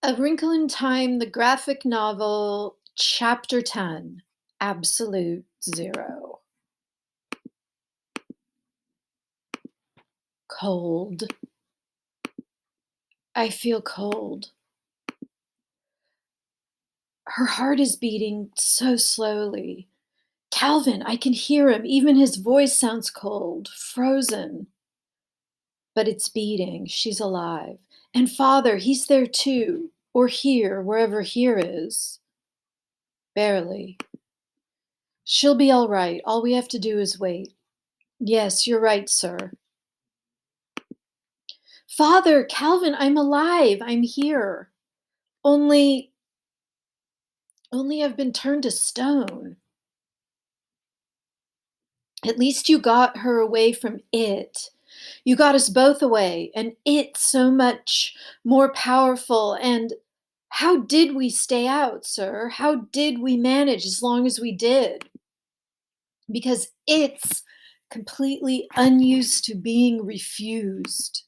A Wrinkle in Time, the graphic novel, Chapter 10, Absolute Zero. Cold. I feel cold. Her heart is beating so slowly. Calvin, I can hear him. Even his voice sounds cold, frozen. But it's beating. She's alive. And Father, he's there too. Or here, wherever here is. Barely. She'll be all right. All we have to do is wait. Yes, you're right, sir. Father, Calvin, I'm alive. I'm here. Only, only I've been turned to stone. At least you got her away from it. You got us both away, and it's so much more powerful. And how did we stay out, sir? How did we manage as long as we did? Because it's completely unused to being refused.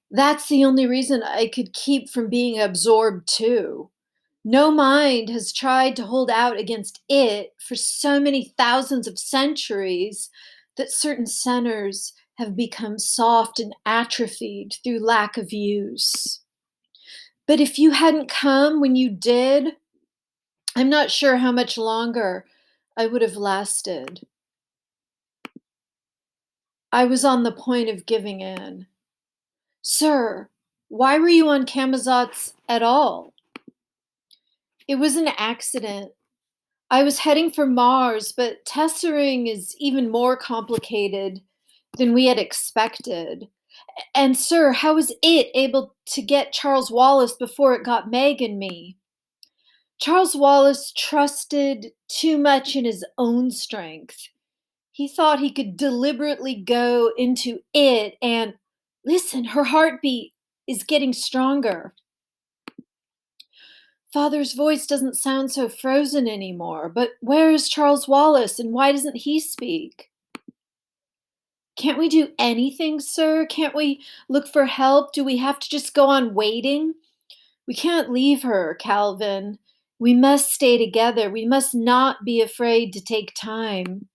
That's the only reason I could keep from being absorbed too. No mind has tried to hold out against it for so many thousands of centuries that certain centers have become soft and atrophied through lack of use. But if you hadn't come when you did, I'm not sure how much longer I would have lasted. I was on the point of giving in. Sir, why were you on Camazotz at all? It was an accident. I was heading for Mars, but tessering is even more complicated than we had expected. And, sir, how was it able to get Charles Wallace before it got Meg and me? Charles Wallace trusted too much in his own strength. He thought he could deliberately go into it and listen, her heartbeat is getting stronger. Father's voice doesn't sound so frozen anymore, but where is Charles Wallace and why doesn't he speak? Can't we do anything, sir? Can't we look for help? Do we have to just go on waiting? We can't leave her, Calvin. We must stay together. We must not be afraid to take time.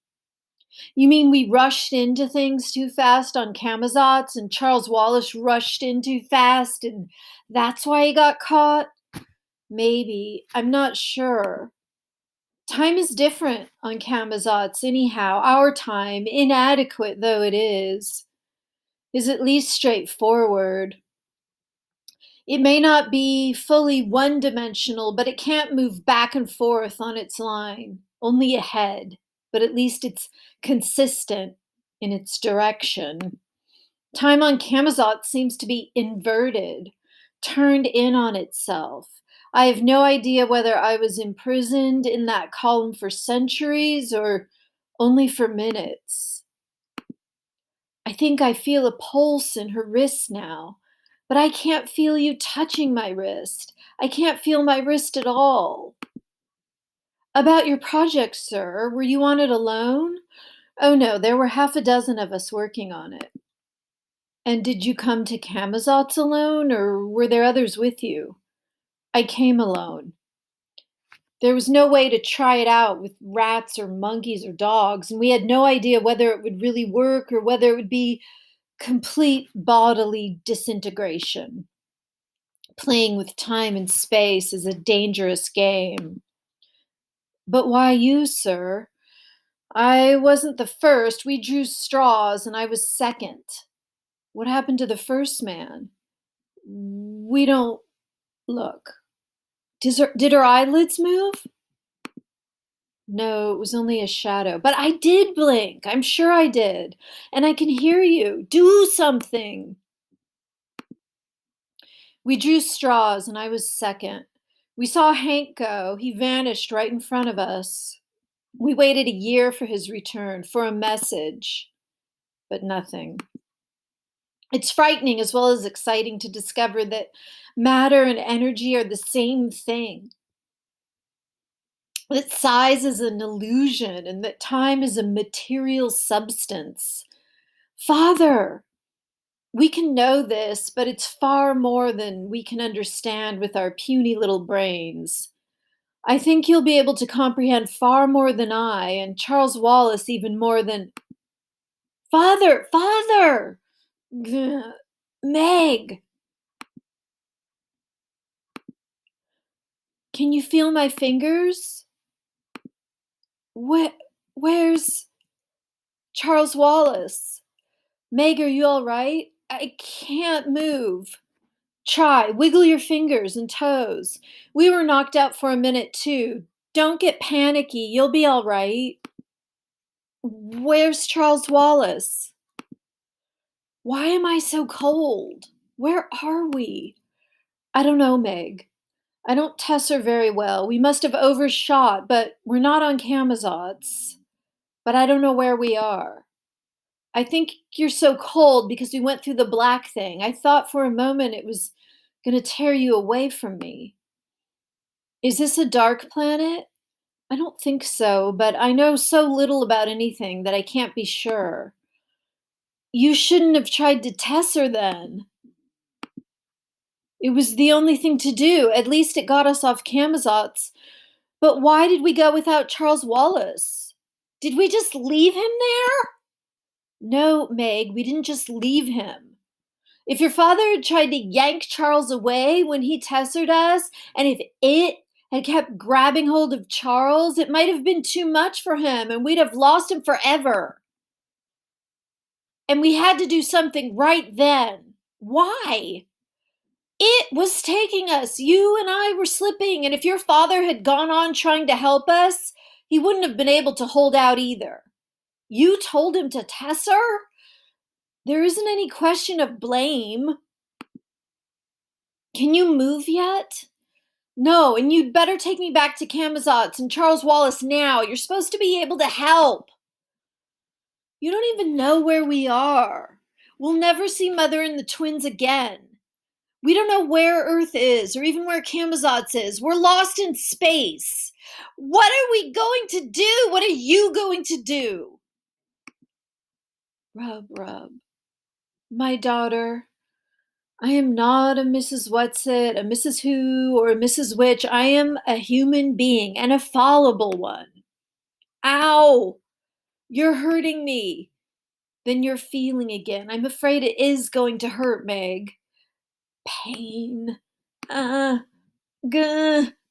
You mean we rushed into things too fast on Camazotz and Charles Wallace rushed in too fast and that's why he got caught? Maybe. I'm not sure. Time is different on Camazotz, anyhow. Our time, inadequate though it is at least straightforward. It may not be fully one dimensional, but it can't move back and forth on its line, only ahead, but at least it's consistent in its direction. Time on Camazotz seems to be inverted, turned in on itself. I have no idea whether I was imprisoned in that column for centuries or only for minutes. I think I feel a pulse in her wrist now, but I can't feel you touching my wrist. I can't feel my wrist at all. About your project, sir, were you on it alone? Oh no, there were half a dozen of us working on it. And did you come to Camazotz alone, or were there others with you? I came alone. There was no way to try it out with rats or monkeys or dogs, and we had no idea whether it would really work or whether it would be complete bodily disintegration. Playing with time and space is a dangerous game. But why you, sir? I wasn't the first. We drew straws, and I was second. What happened to the first man? We don't look. Did her eyelids move? No, it was only a shadow. But I did blink. I'm sure I did. And I can hear you. Do something. We drew straws, and I was second. We saw Hank go. He vanished right in front of us. We waited a year for his return, for a message, but nothing. It's frightening as well as exciting to discover that matter and energy are the same thing. That size is an illusion and that time is a material substance. Father, We can know this, but it's far more than we can understand with our puny little brains. I think you'll be able to comprehend far more than I, and Charles Wallace even more than. Father! Father! Gah. Meg! Can you feel my fingers? Where, where's Charles Wallace? Meg, are you all right? I can't move. Try, wiggle your fingers and toes. We were knocked out for a minute too. Don't get panicky, you'll be all right. Where's Charles Wallace? Why am I so cold? Where are we? I don't know, Meg. I don't tesser very well. We must have overshot, but we're not on Camazotz. But I don't know where we are. I think you're so cold because we went through the black thing. I thought for a moment it was going to tear you away from me. Is this a dark planet? I don't think so, but I know so little about anything that I can't be sure. You shouldn't have tried to tesser then. It was the only thing to do. At least it got us off Camazotz. But why did we go without Charles Wallace? Did we just leave him there? No, Meg, we didn't just leave him. If your father had tried to yank Charles away when he tessered us, and if it had kept grabbing hold of Charles, it might have been too much for him and we'd have lost him forever. And we had to do something right then. Why? It was taking us. You and I were slipping, and if your father had gone on trying to help us, he wouldn't have been able to hold out either. You told him to tesser? There isn't any question of blame. Can you move yet? No, and you'd better take me back to Camazotz and Charles Wallace now. You're supposed to be able to help. You don't even know where we are. We'll never see Mother and the twins again. We don't know where Earth is or even where Camazotz is. We're lost in space. What are we going to do? What are you going to do? Rub, rub. My daughter, I am not a Mrs. Whatsit, a Mrs. Who, or a Mrs. Which. I am a human being and a fallible one. Ow! You're hurting me. Then you're feeling again. I'm afraid it is going to hurt, Meg. Pain. Uh,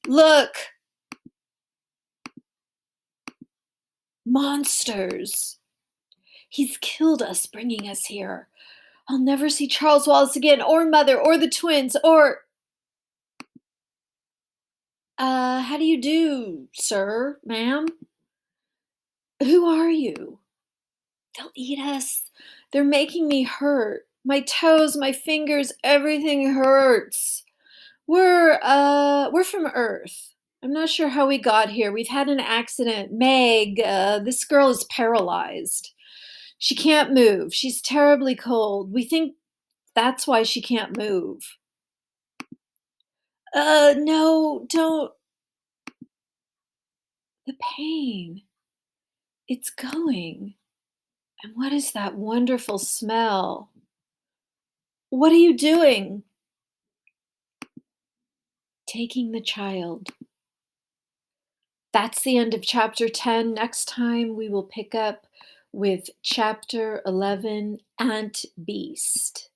Look. Monsters. He's killed us bringing us here. I'll never see Charles Wallace again, or Mother, or the twins, or. How do you do, sir, ma'am? Who are you? They'll eat us. They're making me hurt. My toes, my fingers, everything hurts. We're from Earth. I'm not sure how we got here. We've had an accident. Meg, this girl is paralyzed. She can't move. She's terribly cold. We think that's why she can't move. No, don't. The pain. It's going. And what is that wonderful smell? What are you doing? Taking the child. That's the end of chapter 10. Next time we will pick up with chapter 11, Ant Beast.